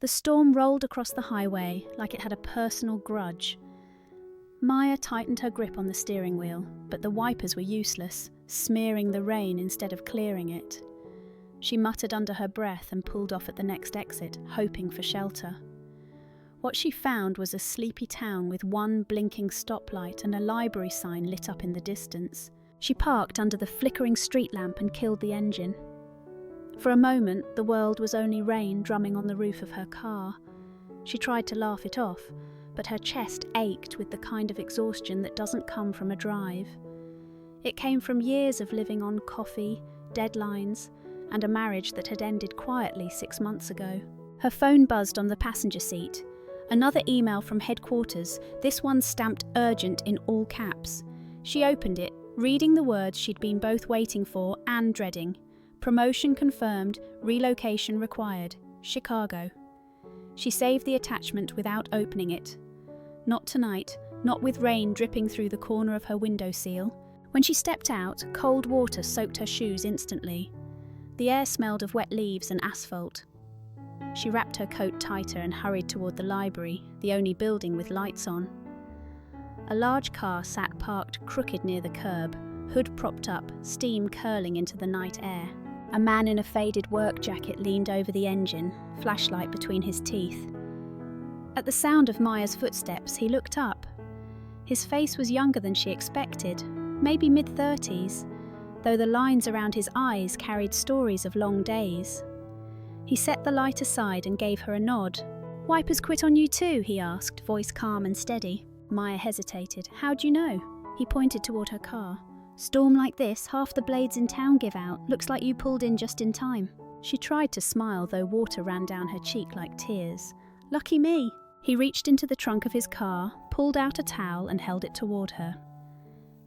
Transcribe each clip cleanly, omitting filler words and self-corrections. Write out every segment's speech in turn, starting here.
The storm rolled across the highway like it had a personal grudge. Maya tightened her grip on the steering wheel, but the wipers were useless, smearing the rain instead of clearing it. She muttered under her breath and pulled off at the next exit, hoping for shelter. What she found was a sleepy town with one blinking stoplight and a library sign lit up in the distance. She parked under the flickering street lamp and killed the engine. For a moment, the world was only rain drumming on the roof of her car. She tried to laugh it off, but her chest ached with the kind of exhaustion that doesn't come from a drive. It came from years of living on coffee, deadlines, and a marriage that had ended quietly 6 months ago. Her phone buzzed on the passenger seat. Another email from headquarters, this one stamped urgent in all caps. She opened it, reading the words she'd been both waiting for and dreading. Promotion confirmed, relocation required. Chicago. She saved the attachment without opening it. Not tonight, not with rain dripping through the corner of her windowsill. When she stepped out, cold water soaked her shoes instantly. The air smelled of wet leaves and asphalt. She wrapped her coat tighter and hurried toward the library, the only building with lights on. A large car sat parked crooked near the curb, hood propped up, steam curling into the night air. A man in a faded work jacket leaned over the engine, flashlight between his teeth. At the sound of Maya's footsteps, he looked up. His face was younger than she expected, maybe mid-30s, though the lines around his eyes carried stories of long days. He set the light aside and gave her a nod. "Wipers quit on you too?" he asked, voice calm and steady. Maya hesitated. "How'd you know?" He pointed toward her car. "Storm like this, half the blades in town give out. Looks like you pulled in just in time." She tried to smile, though water ran down her cheek like tears. "Lucky me." He reached into the trunk of his car, pulled out a towel and held it toward her.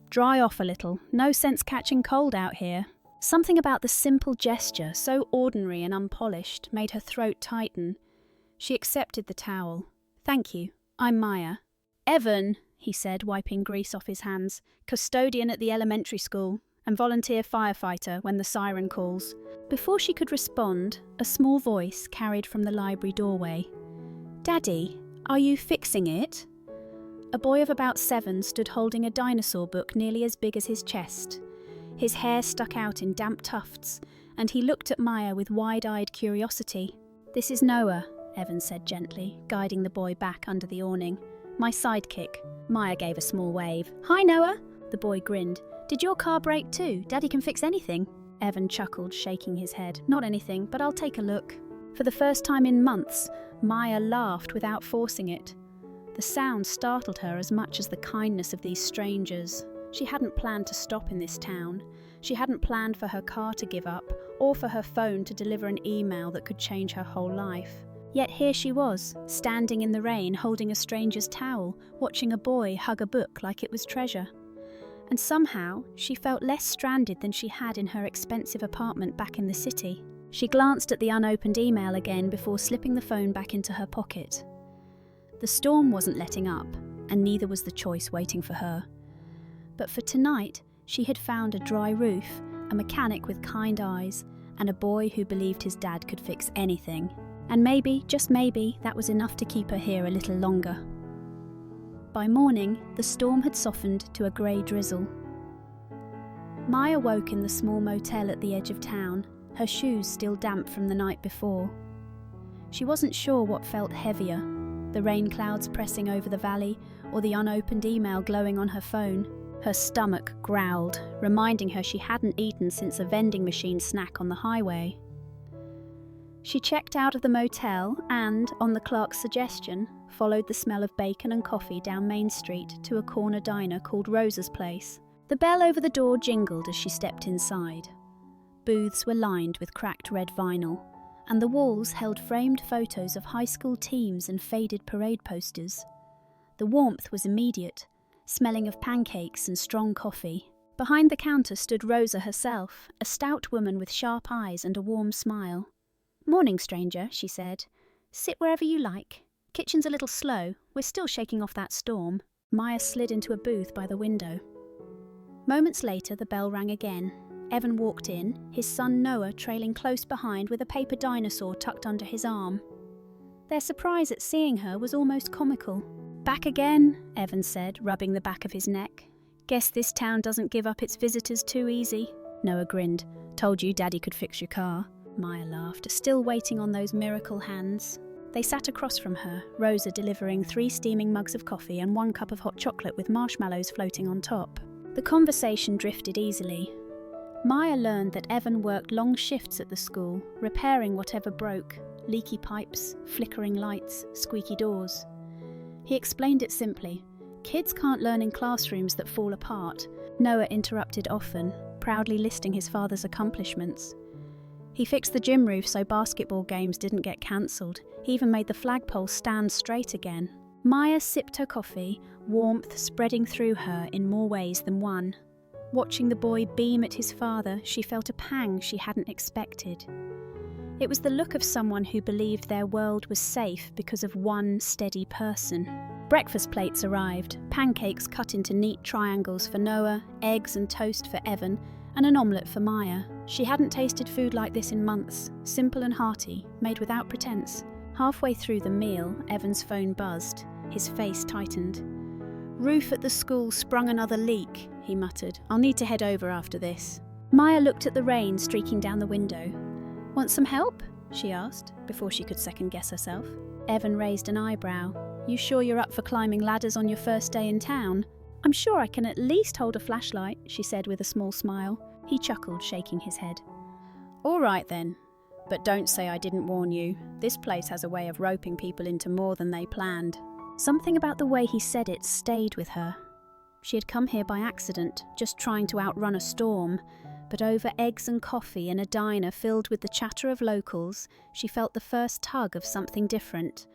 "Dry off a little. No sense catching cold out here." Something about the simple gesture, so ordinary and unpolished, made her throat tighten. She accepted the towel. "Thank you. I'm Maya." "Evan," he said, wiping grease off his hands, "custodian at the elementary school and volunteer firefighter when the siren calls." Before she could respond, a small voice carried from the library doorway. "Daddy, are you fixing it?" A boy of about 7 stood holding a dinosaur book nearly as big as his chest. His hair stuck out in damp tufts, and he looked at Maya with wide-eyed curiosity. "This is Noah," Evan said gently, guiding the boy back under the awning. "My sidekick." Maya gave a small wave. "Hi, Noah." The boy grinned. "Did your car break too? Daddy can fix anything." Evan chuckled, shaking his head. "Not anything, but I'll take a look." For the first time in months, Maya laughed without forcing it. The sound startled her as much as the kindness of these strangers. She hadn't planned to stop in this town. She hadn't planned for her car to give up, or for her phone to deliver an email that could change her whole life. Yet here she was, standing in the rain, holding a stranger's towel, watching a boy hug a book like it was treasure. And somehow, she felt less stranded than she had in her expensive apartment back in the city. She glanced at the unopened email again before slipping the phone back into her pocket. The storm wasn't letting up, and neither was the choice waiting for her. But for tonight, she had found a dry roof, a mechanic with kind eyes, and a boy who believed his dad could fix anything. And maybe, just maybe, that was enough to keep her here a little longer. By morning, the storm had softened to a grey drizzle. Maya woke in the small motel at the edge of town, her shoes still damp from the night before. She wasn't sure what felt heavier, the rain clouds pressing over the valley, or the unopened email glowing on her phone. Her stomach growled, reminding her she hadn't eaten since a vending machine snack on the highway. She checked out of the motel and, on the clerk's suggestion, followed the smell of bacon and coffee down Main Street to a corner diner called Rosa's Place. The bell over the door jingled as she stepped inside. Booths were lined with cracked red vinyl, and the walls held framed photos of high school teams and faded parade posters. The warmth was immediate, smelling of pancakes and strong coffee. Behind the counter stood Rosa herself, a stout woman with sharp eyes and a warm smile. "Morning, stranger," she said. "Sit wherever you like. Kitchen's a little slow. We're still shaking off that storm." Maya slid into a booth by the window. Moments later, the bell rang again. Evan walked in, his son Noah trailing close behind with a paper dinosaur tucked under his arm. Their surprise at seeing her was almost comical. "Back again," Evan said, rubbing the back of his neck. "Guess this town doesn't give up its visitors too easy." Noah grinned. "Told you Daddy could fix your car." Maya laughed, still waiting on those miracle hands. They sat across from her, Rosa delivering 3 steaming mugs of coffee and 1 cup of hot chocolate with marshmallows floating on top. The conversation drifted easily. Maya learned that Evan worked long shifts at the school, repairing whatever broke: leaky pipes, flickering lights, squeaky doors. He explained it simply. Kids can't learn in classrooms that fall apart. Noah interrupted often, proudly listing his father's accomplishments. He fixed the gym roof so basketball games didn't get cancelled. He even made the flagpole stand straight again. Maya sipped her coffee, warmth spreading through her in more ways than one. Watching the boy beam at his father, she felt a pang she hadn't expected. It was the look of someone who believed their world was safe because of one steady person. Breakfast plates arrived, pancakes cut into neat triangles for Noah, eggs and toast for Evan, and an omelette for Maya. She hadn't tasted food like this in months, simple and hearty, made without pretense. Halfway through the meal, Evan's phone buzzed. His face tightened. "Roof at the school sprung another leak," he muttered. "I'll need to head over after this." Maya looked at the rain streaking down the window. "Want some help?" she asked, before she could second-guess herself. Evan raised an eyebrow. "You sure you're up for climbing ladders on your first day in town?" "I'm sure I can at least hold a flashlight," she said with a small smile. He chuckled, shaking his head. "All right then. But don't say I didn't warn you. This place has a way of roping people into more than they planned." Something about the way he said it stayed with her. She had come here by accident, just trying to outrun a storm, but over eggs and coffee in a diner filled with the chatter of locals, she felt the first tug of something different.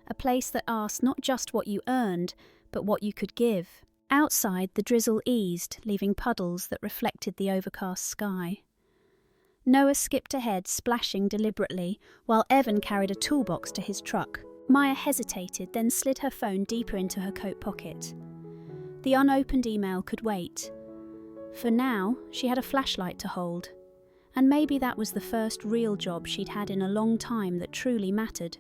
A place that asked not just what you earned, but what you could give. Outside, the drizzle eased, leaving puddles that reflected the overcast sky. Noah skipped ahead, splashing deliberately, while Evan carried a toolbox to his truck. Maya hesitated, then slid her phone deeper into her coat pocket. The unopened email could wait. For now, she had a flashlight to hold. And maybe that was the first real job she'd had in a long time that truly mattered.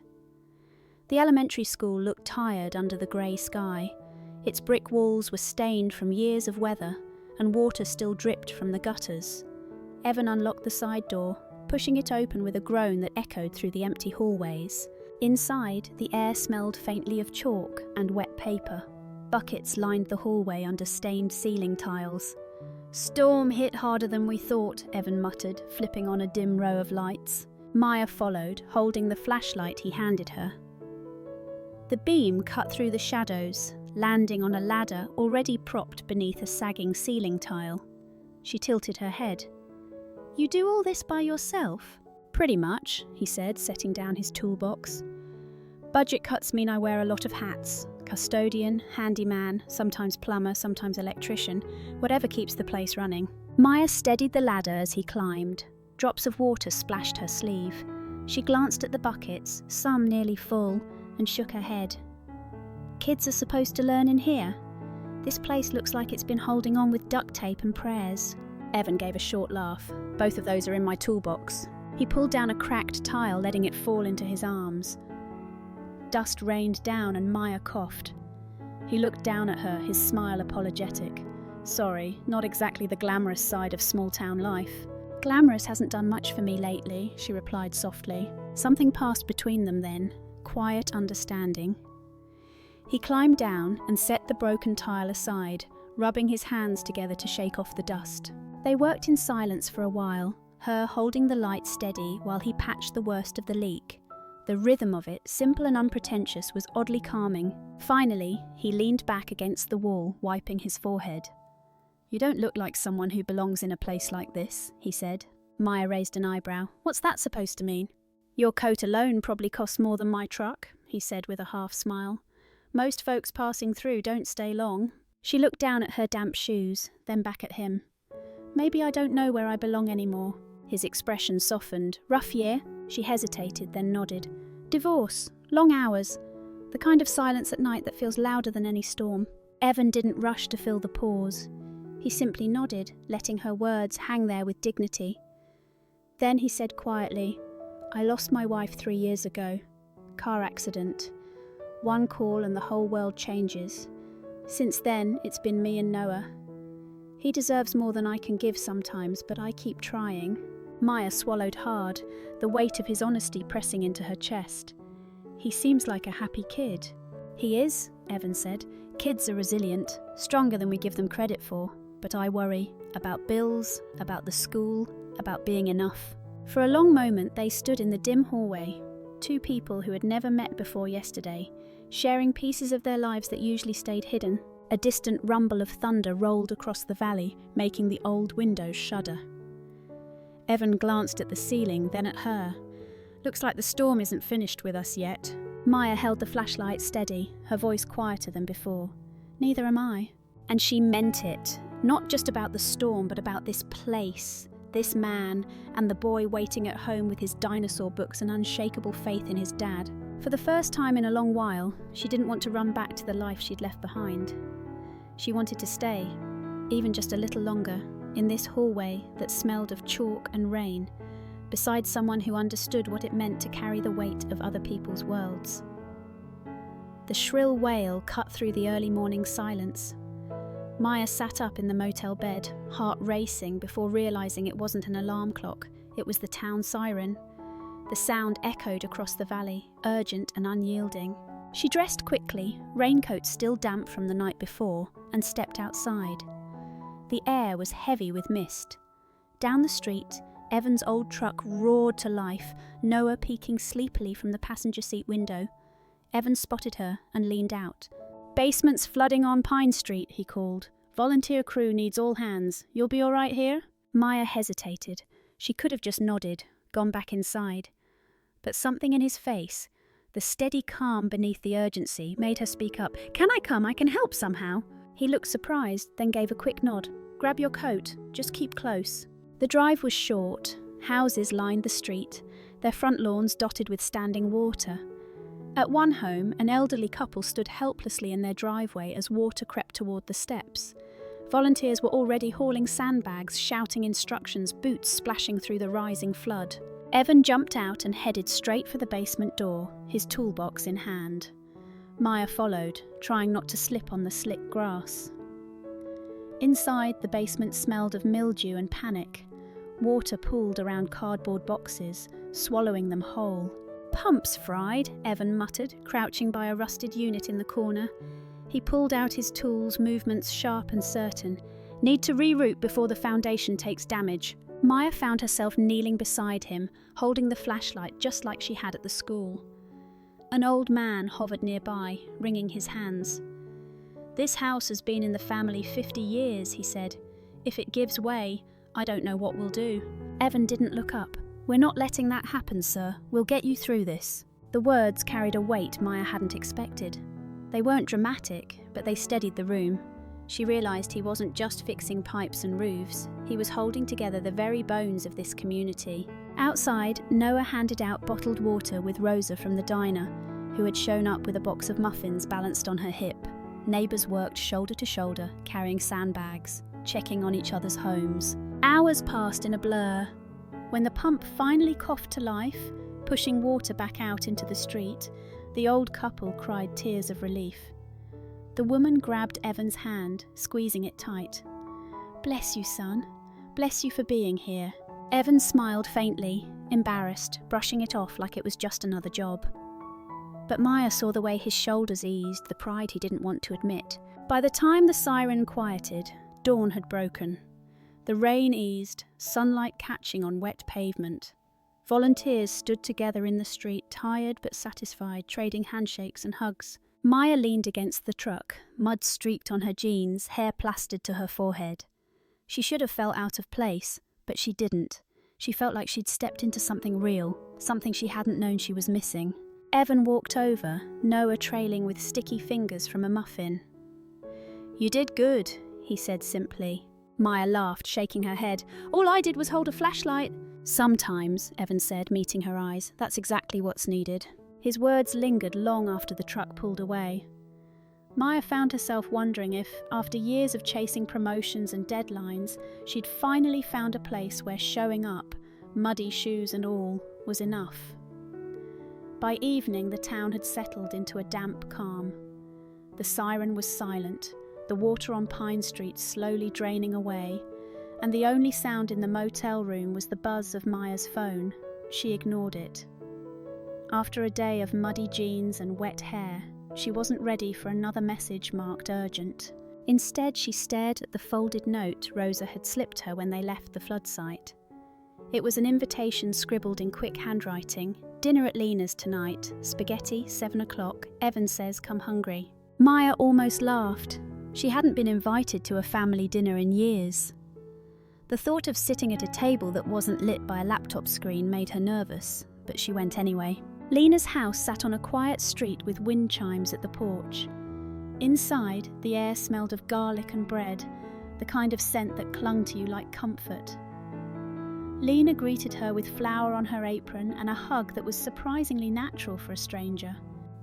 The elementary school looked tired under the grey sky. Its brick walls were stained from years of weather, and water still dripped from the gutters. Evan unlocked the side door, pushing it open with a groan that echoed through the empty hallways. Inside, the air smelled faintly of chalk and wet paper. Buckets lined the hallway under stained ceiling tiles. "Storm hit harder than we thought," Evan muttered, flipping on a dim row of lights. Maya followed, holding the flashlight he handed her. The beam cut through the shadows, landing on a ladder already propped beneath a sagging ceiling tile. She tilted her head. "You do all this by yourself?" "Pretty much," he said, setting down his toolbox. "Budget cuts mean I wear a lot of hats. Custodian, handyman, sometimes plumber, sometimes electrician, whatever keeps the place running." Maya steadied the ladder as he climbed. Drops of water splashed her sleeve. She glanced at the buckets, some nearly full, and shook her head. "Kids are supposed to learn in here? This place looks like it's been holding on with duct tape and prayers." Evan gave a short laugh. "Both of those are in my toolbox." He pulled down a cracked tile, letting it fall into his arms. Dust rained down and Maya coughed. He looked down at her, his smile apologetic. "Sorry, not exactly the glamorous side of small-town life." "Glamorous hasn't done much for me lately," she replied softly. Something passed between them then, quiet understanding. He climbed down and set the broken tile aside, rubbing his hands together to shake off the dust. They worked in silence for a while, her holding the light steady while he patched the worst of the leak. The rhythm of it, simple and unpretentious, was oddly calming. Finally, he leaned back against the wall, wiping his forehead. "You don't look like someone who belongs in a place like this," he said. Maya raised an eyebrow. "What's that supposed to mean?" "Your coat alone probably costs more than my truck," he said with a half smile. "Most folks passing through don't stay long." She looked down at her damp shoes, then back at him. "Maybe I don't know where I belong anymore." His expression softened. "Rough year?" She hesitated, then nodded. "Divorce. Long hours. The kind of silence at night that feels louder than any storm." Evan didn't rush to fill the pause. He simply nodded, letting her words hang there with dignity. Then he said quietly, "I lost my wife 3 years ago. car accident. One call and the whole world changes. Since then, it's been me and Noah. He deserves more than I can give sometimes, but I keep trying." Maya swallowed hard, the weight of his honesty pressing into her chest. "He seems like a happy kid." "He is," Evan said. "Kids are resilient, stronger than we give them credit for. But I worry about bills, about the school, about being enough." For a long moment they stood in the dim hallway, two people who had never met before yesterday, sharing pieces of their lives that usually stayed hidden. A distant rumble of thunder rolled across the valley, making the old windows shudder. Evan glanced at the ceiling, then at her. "Looks like the storm isn't finished with us yet." Maya held the flashlight steady, her voice quieter than before. "Neither am I." And she meant it, not just about the storm, but about this place, this man, and the boy waiting at home with his dinosaur books and unshakable faith in his dad. For the first time in a long while, she didn't want to run back to the life she'd left behind. She wanted to stay, even just a little longer, in this hallway that smelled of chalk and rain, beside someone who understood what it meant to carry the weight of other people's worlds. The shrill wail cut through the early morning silence. Maya sat up in the motel bed, heart racing before realising it wasn't an alarm clock, it was the town siren. The sound echoed across the valley, urgent and unyielding. She dressed quickly, raincoat still damp from the night before, and stepped outside. The air was heavy with mist. Down the street, Evan's old truck roared to life, Noah peeking sleepily from the passenger seat window. Evan spotted her and leaned out. "Basement's flooding on Pine Street," he called. "Volunteer crew needs all hands. You'll be all right here?" Maya hesitated. She could have just nodded, gone back inside. But something in his face, the steady calm beneath the urgency, made her speak up. "Can I come? I can help somehow." He looked surprised, then gave a quick nod. "Grab your coat. Just keep close." The drive was short. Houses lined the street, their front lawns dotted with standing water. At one home, an elderly couple stood helplessly in their driveway as water crept toward the steps. Volunteers were already hauling sandbags, shouting instructions, boots splashing through the rising flood. Evan jumped out and headed straight for the basement door, his toolbox in hand. Maya followed, trying not to slip on the slick grass. Inside, the basement smelled of mildew and panic. Water pooled around cardboard boxes, swallowing them whole. "Pumps fried," Evan muttered, crouching by a rusted unit in the corner. He pulled out his tools, movements sharp and certain. "Need to reroute before the foundation takes damage." Maya found herself kneeling beside him, holding the flashlight just like she had at the school. An old man hovered nearby, wringing his hands. "This house has been in the family 50 years, he said. "If it gives way, I don't know what we'll do." Evan didn't look up. "We're not letting that happen, sir. We'll get you through this." The words carried a weight Maya hadn't expected. They weren't dramatic, but they steadied the room. She realised he wasn't just fixing pipes and roofs, he was holding together the very bones of this community. Outside, Noah handed out bottled water with Rosa from the diner, who had shown up with a box of muffins balanced on her hip. Neighbours worked shoulder to shoulder, carrying sandbags, checking on each other's homes. Hours passed in a blur. When the pump finally coughed to life, pushing water back out into the street, the old couple cried tears of relief. The woman grabbed Evan's hand, squeezing it tight. "Bless you, son. Bless you for being here." Evan smiled faintly, embarrassed, brushing it off like it was just another job. But Maya saw the way his shoulders eased, the pride he didn't want to admit. By the time the siren quieted, dawn had broken. The rain eased, sunlight catching on wet pavement. Volunteers stood together in the street, tired but satisfied, trading handshakes and hugs. Maya leaned against the truck, mud streaked on her jeans, hair plastered to her forehead. She should have felt out of place, but she didn't. She felt like she'd stepped into something real, something she hadn't known she was missing. Evan walked over, Noah trailing with sticky fingers from a muffin. "You did good," he said simply. Maya laughed, shaking her head. "All I did was hold a flashlight." "Sometimes," Evan said, meeting her eyes, "that's exactly what's needed." His words lingered long after the truck pulled away. Maya found herself wondering if, after years of chasing promotions and deadlines, she'd finally found a place where showing up, muddy shoes and all, was enough. By evening, the town had settled into a damp calm. The siren was silent, the water on Pine Street slowly draining away, and the only sound in the motel room was the buzz of Maya's phone. She ignored it. After a day of muddy jeans and wet hair, she wasn't ready for another message marked urgent. Instead, she stared at the folded note Rosa had slipped her when they left the flood site. It was an invitation scribbled in quick handwriting. Dinner at Lena's tonight. Spaghetti, 7 o'clock. Evan says come hungry. Maya almost laughed. She hadn't been invited to a family dinner in years. The thought of sitting at a table that wasn't lit by a laptop screen made her nervous, but she went anyway. Lena's house sat on a quiet street with wind chimes at the porch. Inside, the air smelled of garlic and bread, the kind of scent that clung to you like comfort. Lena greeted her with flour on her apron and a hug that was surprisingly natural for a stranger.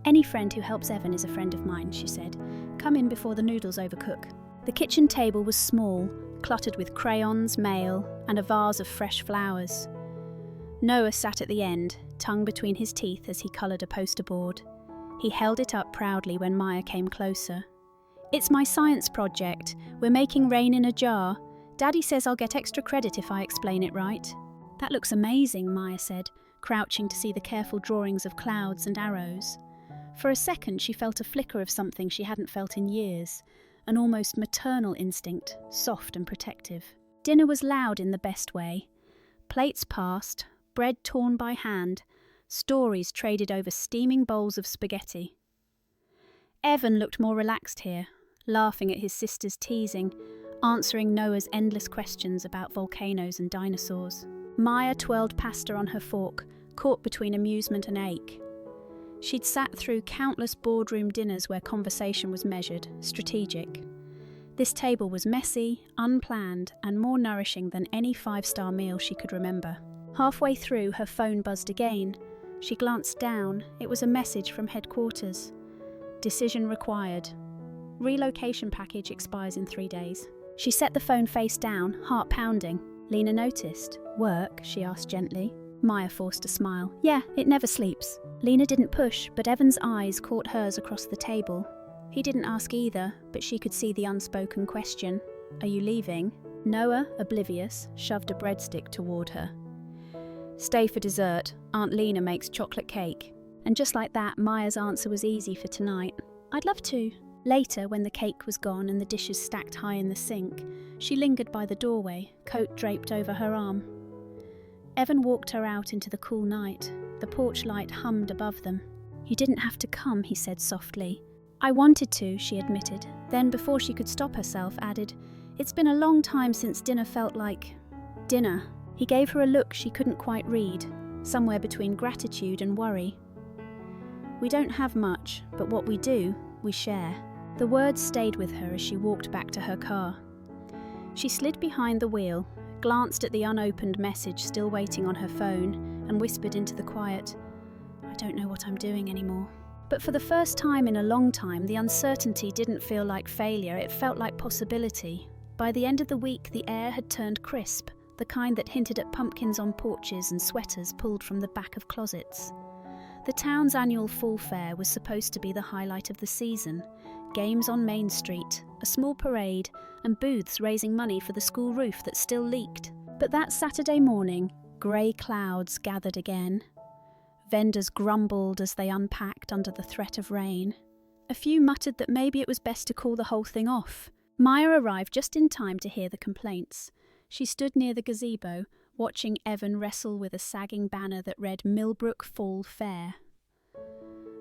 "Any friend who helps Evan is a friend of mine," she said. "Come in before the noodles overcook." The kitchen table was small, cluttered with crayons, mail, and a vase of fresh flowers. Noah sat at the end, tongue between his teeth as he coloured a poster board. He held it up proudly when Maya came closer. "It's my science project. We're making rain in a jar. Daddy says I'll get extra credit if I explain it right." "That looks amazing," Maya said, crouching to see the careful drawings of clouds and arrows. For a second she felt a flicker of something she hadn't felt in years, an almost maternal instinct, soft and protective. Dinner was loud in the best way. Plates passed, bread torn by hand, stories traded over steaming bowls of spaghetti. Evan looked more relaxed here, laughing at his sister's teasing, answering Noah's endless questions about volcanoes and dinosaurs. Maya twirled pasta on her fork, caught between amusement and ache. She'd sat through countless boardroom dinners where conversation was measured, strategic. This table was messy, unplanned, and more nourishing than any five-star meal she could remember. Halfway through, her phone buzzed again. She glanced down. It was a message from headquarters. "Decision required. Relocation package expires in 3 days." She set the phone face down, heart pounding. Lena noticed. "Work?" she asked gently. Maya forced a smile. "Yeah, it never sleeps." Lena didn't push, but Evan's eyes caught hers across the table. He didn't ask either, but she could see the unspoken question. "Are you leaving?" Noah, oblivious, shoved a breadstick toward her. "Stay for dessert. Aunt Lena makes chocolate cake." And just like that, Maya's answer was easy for tonight. "I'd love to." Later, when the cake was gone and the dishes stacked high in the sink, she lingered by the doorway, coat draped over her arm. Evan walked her out into the cool night. The porch light hummed above them. "You didn't have to come," he said softly. "I wanted to," she admitted. Then, before she could stop herself, added, "It's been a long time since dinner felt like dinner." He gave her a look she couldn't quite read, somewhere between gratitude and worry. "We don't have much, but what we do, we share." The words stayed with her as she walked back to her car. She slid behind the wheel, glanced at the unopened message still waiting on her phone, and whispered into the quiet, "I don't know what I'm doing anymore." But for the first time in a long time, the uncertainty didn't feel like failure, it felt like possibility. By the end of the week, the air had turned crisp, the kind that hinted at pumpkins on porches and sweaters pulled from the back of closets. The town's annual fall fair was supposed to be the highlight of the season. Games on Main Street, a small parade, and booths raising money for the school roof that still leaked. But that Saturday morning, grey clouds gathered again. Vendors grumbled as they unpacked under the threat of rain. A few muttered that maybe it was best to call the whole thing off. Maya arrived just in time to hear the complaints. She stood near the gazebo, watching Evan wrestle with a sagging banner that read Millbrook Fall Fair.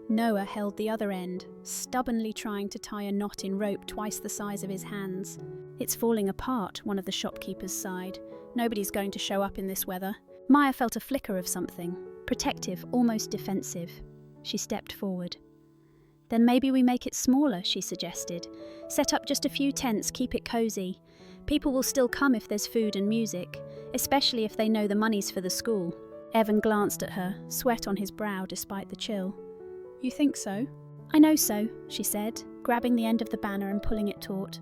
Noah held the other end, stubbornly trying to tie a knot in rope twice the size of his hands. "It's falling apart," one of the shopkeepers sighed. "Nobody's going to show up in this weather." Maya felt a flicker of something, protective, almost defensive. She stepped forward. "Then maybe we make it smaller," she suggested. "Set up just a few tents, keep it cosy. People will still come if there's food and music, especially if they know the money's for the school." Evan glanced at her, sweat on his brow despite the chill. "You think so?" "I know so," she said, grabbing the end of the banner and pulling it taut.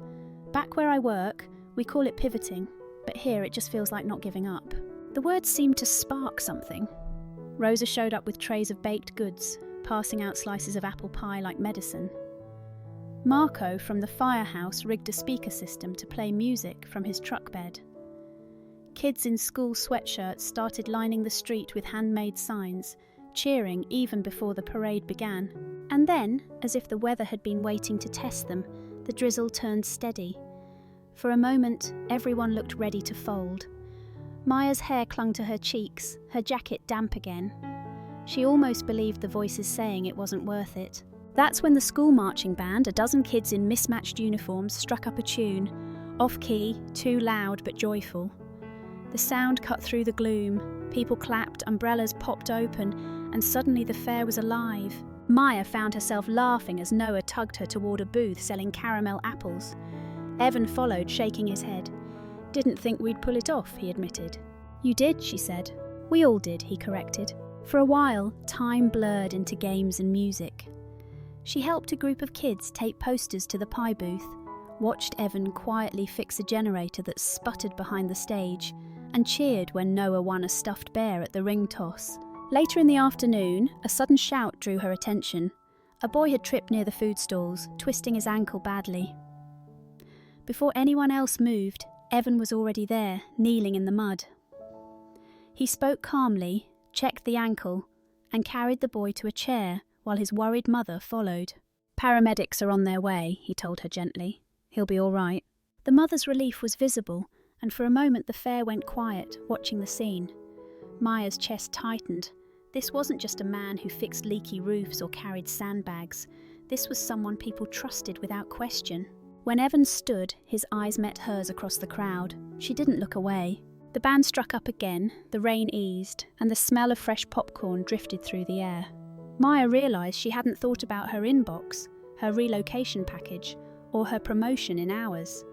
"Back where I work, we call it pivoting, but here it just feels like not giving up." The words seemed to spark something. Rosa showed up with trays of baked goods, passing out slices of apple pie like medicine. Marco from the firehouse rigged a speaker system to play music from his truck bed. Kids in school sweatshirts started lining the street with handmade signs, cheering even before the parade began. And then, as if the weather had been waiting to test them, the drizzle turned steady. For a moment, everyone looked ready to fold. Maya's hair clung to her cheeks, her jacket damp again. She almost believed the voices saying it wasn't worth it. That's when the school marching band, a dozen kids in mismatched uniforms, struck up a tune, off-key, too loud but joyful. The sound cut through the gloom, people clapped, umbrellas popped open, and suddenly the fair was alive. Maya found herself laughing as Noah tugged her toward a booth selling caramel apples. Evan followed, shaking his head. "Didn't think we'd pull it off," he admitted. "You did," she said. "We all did," he corrected. For a while, time blurred into games and music. She helped a group of kids tape posters to the pie booth, watched Evan quietly fix a generator that sputtered behind the stage, and cheered when Noah won a stuffed bear at the ring toss. Later in the afternoon, a sudden shout drew her attention. A boy had tripped near the food stalls, twisting his ankle badly. Before anyone else moved, Evan was already there, kneeling in the mud. He spoke calmly, checked the ankle, and carried the boy to a chair while his worried mother followed. "Paramedics are on their way," he told her gently. "He'll be all right." The mother's relief was visible, and for a moment the fair went quiet, watching the scene. Maya's chest tightened. This wasn't just a man who fixed leaky roofs or carried sandbags. This was someone people trusted without question. When Evan stood, his eyes met hers across the crowd. She didn't look away. The band struck up again, the rain eased, and the smell of fresh popcorn drifted through the air. Maya realised she hadn't thought about her inbox, her relocation package, or her promotion in hours.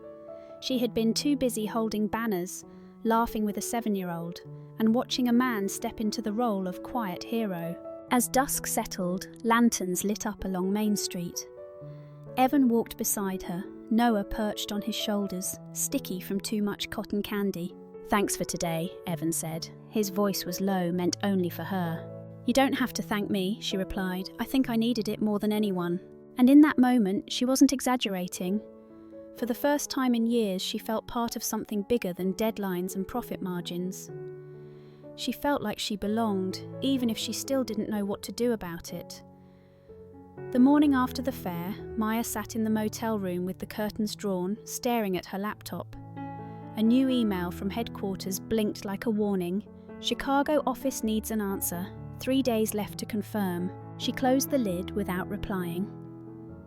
She had been too busy holding banners, laughing with a 7-year-old, and watching a man step into the role of quiet hero. As dusk settled, lanterns lit up along Main Street. Evan walked beside her, Noah perched on his shoulders, sticky from too much cotton candy. "Thanks for today," Evan said. His voice was low, meant only for her. "You don't have to thank me," she replied. "I think I needed it more than anyone." And in that moment, she wasn't exaggerating. For the first time in years, she felt part of something bigger than deadlines and profit margins. She felt like she belonged, even if she still didn't know what to do about it. The morning after the fair, Maya sat in the motel room with the curtains drawn, staring at her laptop. A new email from headquarters blinked like a warning. "Chicago office needs an answer. 3 days left to confirm." She closed the lid without replying.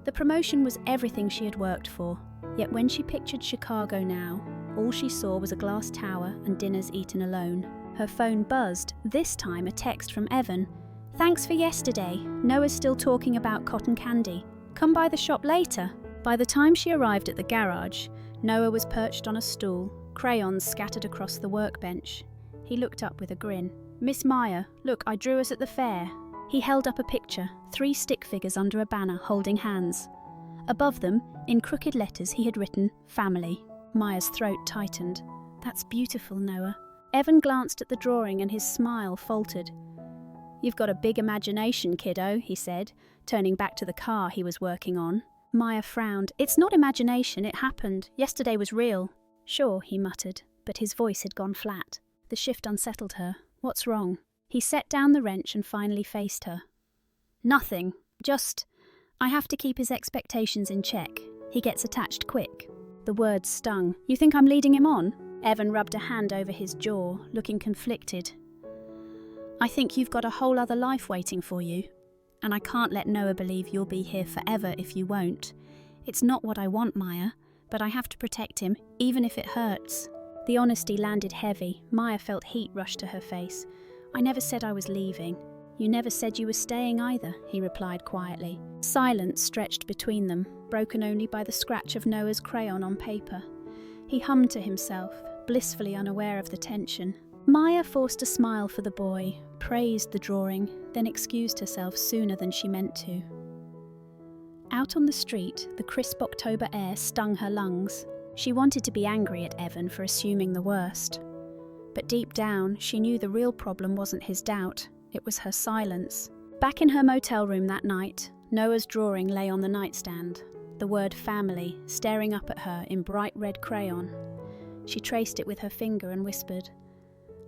The promotion was everything she had worked for, yet when she pictured Chicago now, all she saw was a glass tower and dinners eaten alone. Her phone buzzed, this time a text from Evan. "Thanks for yesterday. Noah's still talking about cotton candy. Come by the shop later." By the time she arrived at the garage, Noah was perched on a stool, crayons scattered across the workbench. He looked up with a grin. "Miss Maya, look, I drew us at the fair." He held up a picture, 3 stick figures under a banner holding hands. Above them, in crooked letters, he had written, "Family." Maya's throat tightened. "That's beautiful, Noah." Evan glanced at the drawing and his smile faltered. "You've got a big imagination, kiddo," he said, turning back to the car he was working on. Maya frowned. "It's not imagination, it happened. Yesterday was real." "Sure," he muttered, but his voice had gone flat. The shift unsettled her. "What's wrong?" He set down the wrench and finally faced her. "Nothing. Just, I have to keep his expectations in check. He gets attached quick." The words stung. "You think I'm leading him on?" Evan rubbed a hand over his jaw, looking conflicted. "I think you've got a whole other life waiting for you. And I can't let Noah believe you'll be here forever if you won't. It's not what I want, Maya, but I have to protect him, even if it hurts." The honesty landed heavy. Maya felt heat rush to her face. "I never said I was leaving." "You never said you were staying either," he replied quietly. Silence stretched between them, broken only by the scratch of Noah's crayon on paper. He hummed to himself, blissfully unaware of the tension. Maya forced a smile for the boy, praised the drawing, then excused herself sooner than she meant to. Out on the street, the crisp October air stung her lungs. She wanted to be angry at Evan for assuming the worst. But deep down, she knew the real problem wasn't his doubt, It was her silence. Back in her motel room that night, Noah's drawing lay on the nightstand, the word family staring up at her in bright red crayon. She traced it with her finger and whispered,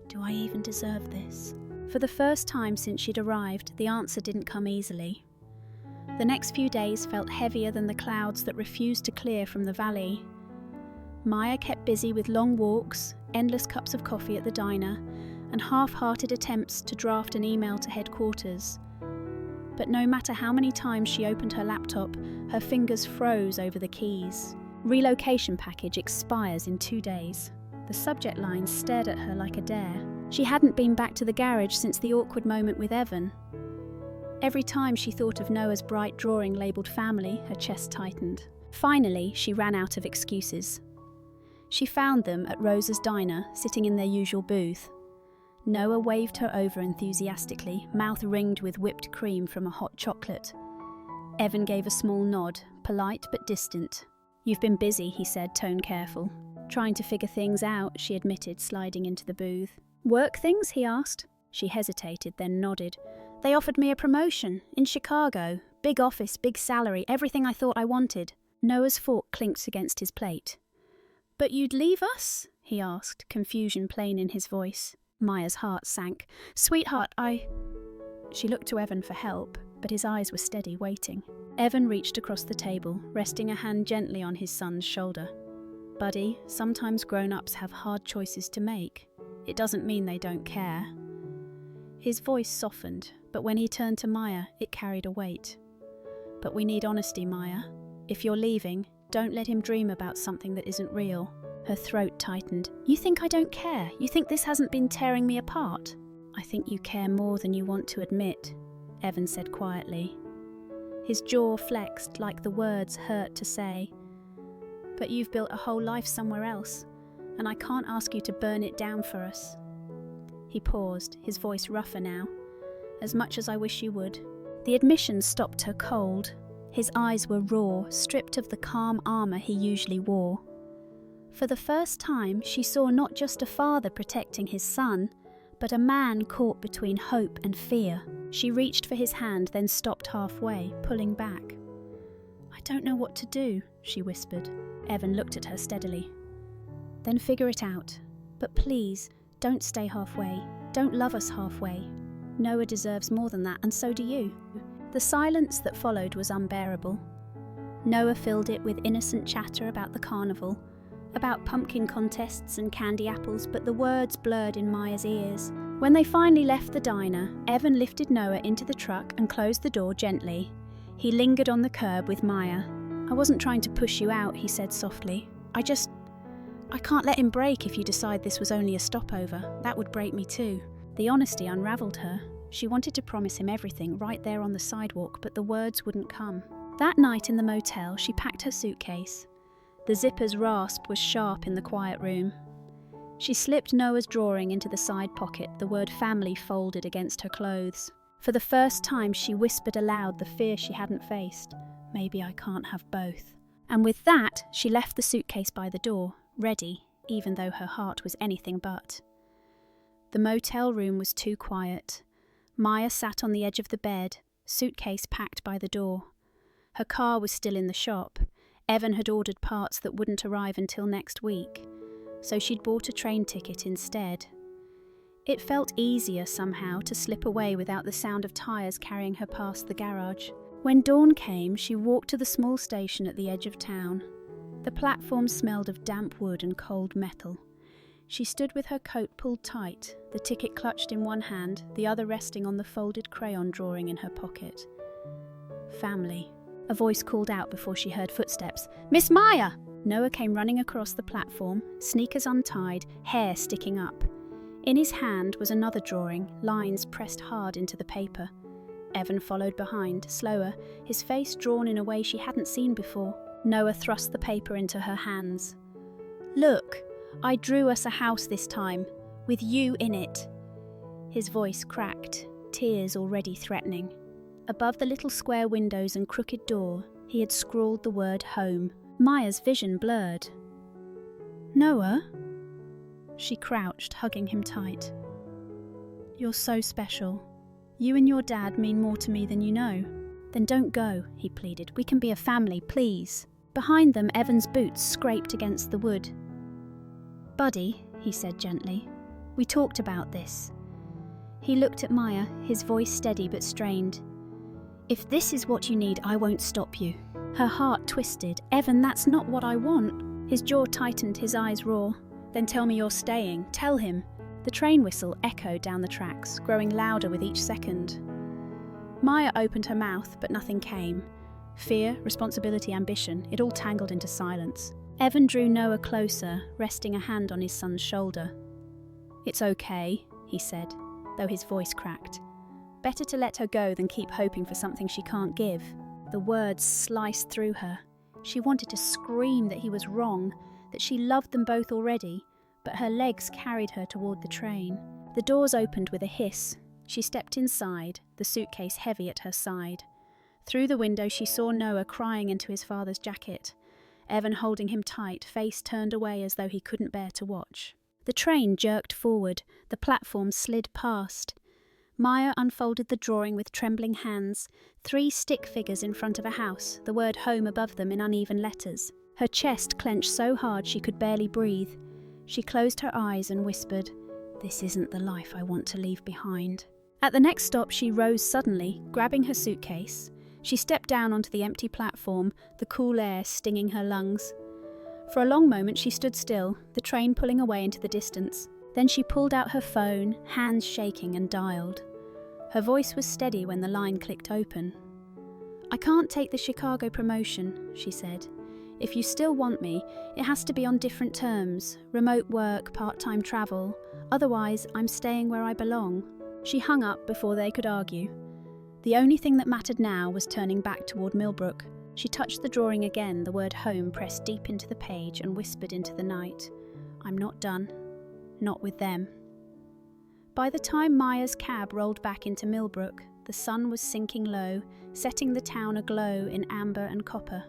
"Do I even deserve this?" For the first time since she'd arrived, the answer didn't come easily. The next few days felt heavier than the clouds that refused to clear from the valley. Maya kept busy with long walks, endless cups of coffee at the diner, and half-hearted attempts to draft an email to headquarters. But no matter how many times she opened her laptop, her fingers froze over the keys. Relocation package expires in 2 days. The subject line stared at her like a dare. She hadn't been back to the garage since the awkward moment with Evan. Every time she thought of Noah's bright drawing labelled family, her chest tightened. Finally, she ran out of excuses. She found them at Rosa's diner, sitting in their usual booth. Noah waved her over enthusiastically, mouth ringed with whipped cream from a hot chocolate. Evan gave a small nod, polite but distant. "You've been busy," he said, tone careful. "Trying to figure things out," she admitted, sliding into the booth. "Work things?" he asked. She hesitated, then nodded. "They offered me a promotion, in Chicago. Big office, big salary, everything I thought I wanted." Noah's fork clinked against his plate. "But you'd leave us?" he asked, confusion plain in his voice. Maya's heart sank. "Sweetheart, She looked to Evan for help, but his eyes were steady, waiting. Evan reached across the table, resting a hand gently on his son's shoulder. "Buddy, sometimes grown-ups have hard choices to make. It doesn't mean they don't care." His voice softened, but when he turned to Maya, it carried a weight. "But we need honesty, Maya. If you're leaving, don't let him dream about something that isn't real." Her throat tightened. "You think I don't care? You think this hasn't been tearing me apart?" "I think you care more than you want to admit," Evan said quietly. His jaw flexed like the words hurt to say. "But you've built a whole life somewhere else, and I can't ask you to burn it down for us." He paused, his voice rougher now. "As much as I wish you would." The admission stopped her cold. His eyes were raw, stripped of the calm armour he usually wore. For the first time, she saw not just a father protecting his son, but a man caught between hope and fear. She reached for his hand, then stopped halfway, pulling back. "I don't know what to do," she whispered. Evan looked at her steadily. "Then figure it out. But please, don't stay halfway. Don't love us halfway. Noah deserves more than that, and so do you." The silence that followed was unbearable. Noah filled it with innocent chatter about the carnival, about pumpkin contests and candy apples, but the words blurred in Maya's ears. When they finally left the diner, Evan lifted Noah into the truck and closed the door gently. He lingered on the curb with Maya. "I wasn't trying to push you out," he said softly. I can't let him break if you decide this was only a stopover. That would break me too." The honesty unravelled her. She wanted to promise him everything right there on the sidewalk, but the words wouldn't come. That night in the motel, she packed her suitcase. The zipper's rasp was sharp in the quiet room. She slipped Noah's drawing into the side pocket, the word family folded against her clothes. For the first time, she whispered aloud the fear she hadn't faced. "Maybe I can't have both." And with that, she left the suitcase by the door, ready, even though her heart was anything but. The motel room was too quiet. Maya sat on the edge of the bed, suitcase packed by the door. Her car was still in the shop. Evan had ordered parts that wouldn't arrive until next week, so she'd bought a train ticket instead. It felt easier somehow to slip away without the sound of tyres carrying her past the garage. When dawn came, she walked to the small station at the edge of town. The platform smelled of damp wood and cold metal. She stood with her coat pulled tight, the ticket clutched in one hand, the other resting on the folded crayon drawing in her pocket. "Family." A voice called out before she heard footsteps. "Miss Maya!" Noah came running across the platform, sneakers untied, hair sticking up. In his hand was another drawing, lines pressed hard into the paper. Evan followed behind, slower, his face drawn in a way she hadn't seen before. Noah thrust the paper into her hands. "Look, I drew us a house this time, with you in it." His voice cracked, tears already threatening. Above the little square windows and crooked door, he had scrawled the word home. Maya's vision blurred. "Noah?" She crouched, hugging him tight. "You're so special. You and your dad mean more to me than you know." "Then don't go," he pleaded. "We can be a family, please." Behind them, Evan's boots scraped against the wood. "Buddy," he said gently, "we talked about this." He looked at Maya, his voice steady but strained. "If this is what you need, I won't stop you." Her heart twisted. "Evan, that's not what I want." His jaw tightened, his eyes raw. "Then tell me you're staying. Tell him." The train whistle echoed down the tracks, growing louder with each second. Maya opened her mouth, but nothing came. Fear, responsibility, ambition, it all tangled into silence. Evan drew Noah closer, resting a hand on his son's shoulder. "It's okay," he said, though his voice cracked. "Better to let her go than keep hoping for something she can't give." The words sliced through her. She wanted to scream that he was wrong, that she loved them both already, but her legs carried her toward the train. The doors opened with a hiss. She stepped inside, the suitcase heavy at her side. Through the window she saw Noah crying into his father's jacket, Evan holding him tight, face turned away as though he couldn't bear to watch. The train jerked forward, the platform slid past. Maya unfolded the drawing with trembling hands, 3 stick figures in front of a house, the word home above them in uneven letters. Her chest clenched so hard she could barely breathe. She closed her eyes and whispered, "This isn't the life I want to leave behind." At the next stop she rose suddenly, grabbing her suitcase. She stepped down onto the empty platform, the cool air stinging her lungs. For a long moment she stood still, the train pulling away into the distance. Then she pulled out her phone, hands shaking, and dialed. Her voice was steady when the line clicked open. "I can't take the Chicago promotion," she said. "If you still want me, it has to be on different terms, remote work, part-time travel. Otherwise, I'm staying where I belong." She hung up before they could argue. The only thing that mattered now was turning back toward Millbrook. She touched the drawing again, the word home pressed deep into the page, and whispered into the night, "I'm not done. Not with them." By the time Maya's cab rolled back into Millbrook, the sun was sinking low, setting the town aglow in amber and copper.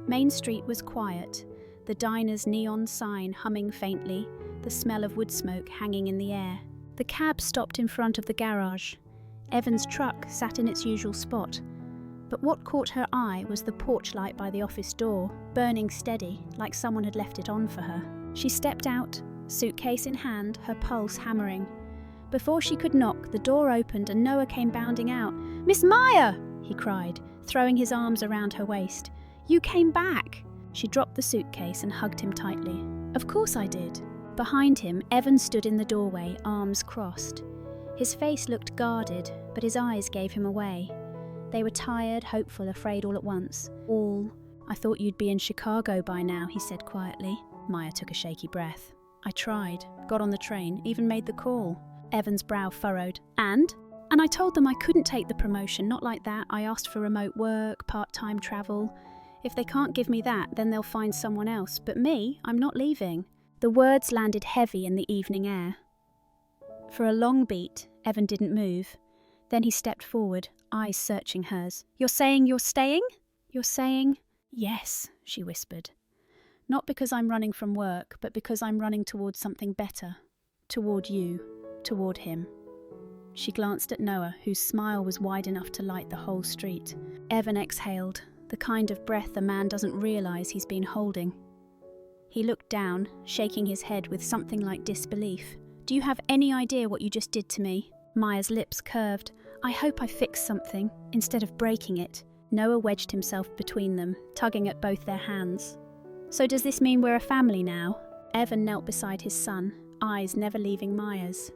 Main Street was quiet, the diner's neon sign humming faintly, the smell of wood smoke hanging in the air. The cab stopped in front of the garage. Evan's truck sat in its usual spot, but what caught her eye was the porch light by the office door, burning steady, like someone had left it on for her. She stepped out, suitcase in hand, her pulse hammering. Before she could knock, the door opened and Noah came bounding out. "Miss Maya!" he cried, throwing his arms around her waist. "You came back!" She dropped the suitcase and hugged him tightly. "Of course I did." Behind him, Evan stood in the doorway, arms crossed. His face looked guarded, but his eyes gave him away. They were tired, hopeful, afraid all at once. "I thought you'd be in Chicago by now," he said quietly. Maya took a shaky breath. "I tried, got on the train, even made the call." Evan's brow furrowed. And I told them I couldn't take the promotion, not like that. I asked for remote work, part-time travel. If they can't give me that, then they'll find someone else. But me, I'm not leaving. The words landed heavy in the evening air. For a long beat, Evan didn't move. Then he stepped forward, eyes searching hers. "You're saying you're staying?" "You're saying?" "Yes," she whispered. "Not because I'm running from work, but because I'm running towards something better. Toward you. Toward him." She glanced at Noah, whose smile was wide enough to light the whole street. Evan exhaled, the kind of breath a man doesn't realize he's been holding. He looked down, shaking his head with something like disbelief. "Do you have any idea what you just did to me?" Maya's lips curved. "I hope I fixed something, instead of breaking it." Noah wedged himself between them, tugging at both their hands. "So does this mean we're a family now?" Evan knelt beside his son, eyes never leaving Maya's.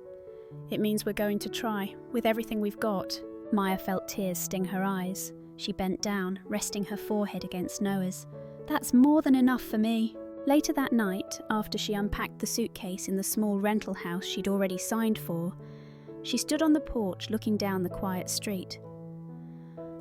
"It means we're going to try, with everything we've got." Maya felt tears sting her eyes. She bent down, resting her forehead against Noah's. "That's more than enough for me." Later that night, after she unpacked the suitcase in the small rental house she'd already signed for, she stood on the porch looking down the quiet street.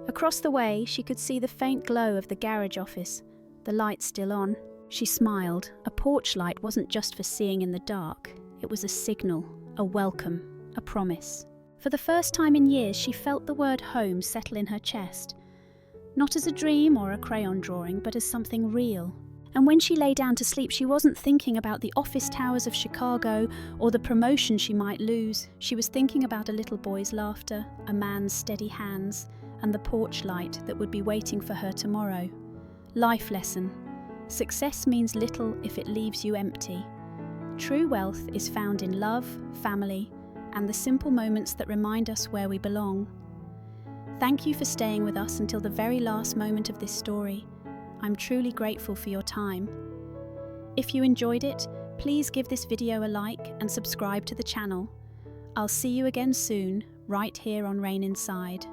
Across the way, she could see the faint glow of the garage office, the lights still on. She smiled. A porch light wasn't just for seeing in the dark. It was a signal, a welcome, a promise. For the first time in years, she felt the word home settle in her chest. Not as a dream or a crayon drawing, but as something real. And when she lay down to sleep, she wasn't thinking about the office towers of Chicago or the promotion she might lose. She was thinking about a little boy's laughter, a man's steady hands, and the porch light that would be waiting for her tomorrow. Life lesson. Success means little if it leaves you empty. True wealth is found in love, family, and the simple moments that remind us where we belong. Thank you for staying with us until the very last moment of this story. I'm truly grateful for your time. If you enjoyed it, please give this video a like and subscribe to the channel. I'll see you again soon, right here on Rain Inside.